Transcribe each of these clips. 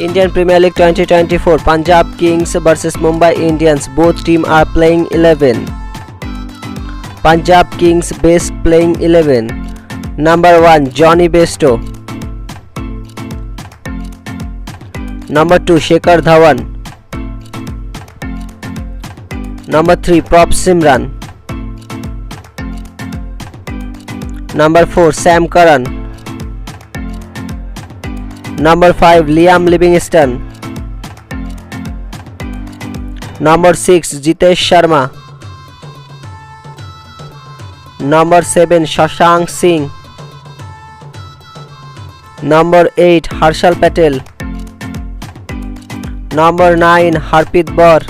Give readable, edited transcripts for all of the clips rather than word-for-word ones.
Indian Premier League 2024 Punjab Kings versus Mumbai Indians. Both teams are playing 11. Punjab Kings best playing 11. Number 1 Johnny Bairstow. Number 2 Shikhar Dhawan. Number 3 Prop Simran. Number 4 Sam Curran. Number 5 Liam Livingstone. Number 6 Jitesh Sharma. Number 7 Shashank Singh. Number 8 Harshal Patel. Number 9 Harpreet Baur.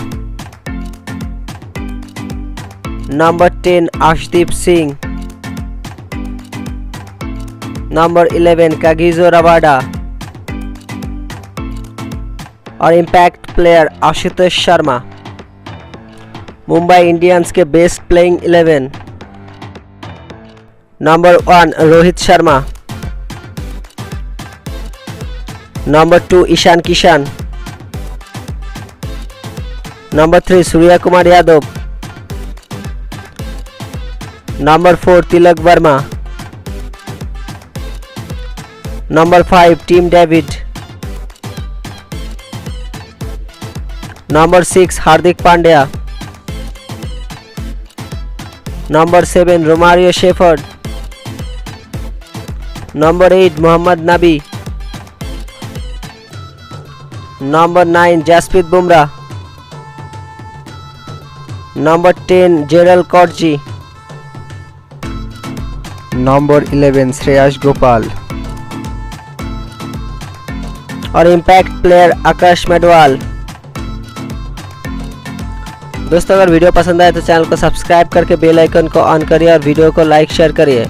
Number 10 Ashdeep Singh. Number 11 Kagiso Rabada. और impact player Ashutosh Sharma. Mumbai Indians के best playing 11। Number 1 Rohit Sharma. Number 2 Ishan Kishan. Number 3 Surya Kumar Yadav. Number 4 Tilak Varma. Number 5 Tim David. Number 6 Hardik Pandya. Number 7 Romario Shepherd. Number 8 Mohammad Nabi. Number 9 Jasprit Bumrah. Number 10 Gerald Coetzee. Number 11 Shreyas Gopal और impact player आकाश मेडवाल। दोस्तों अगर video पसंद आए तो channel को subscribe करके बेल आइकन को ऑन करिए और वीडियो को लाइक शेयर करिए।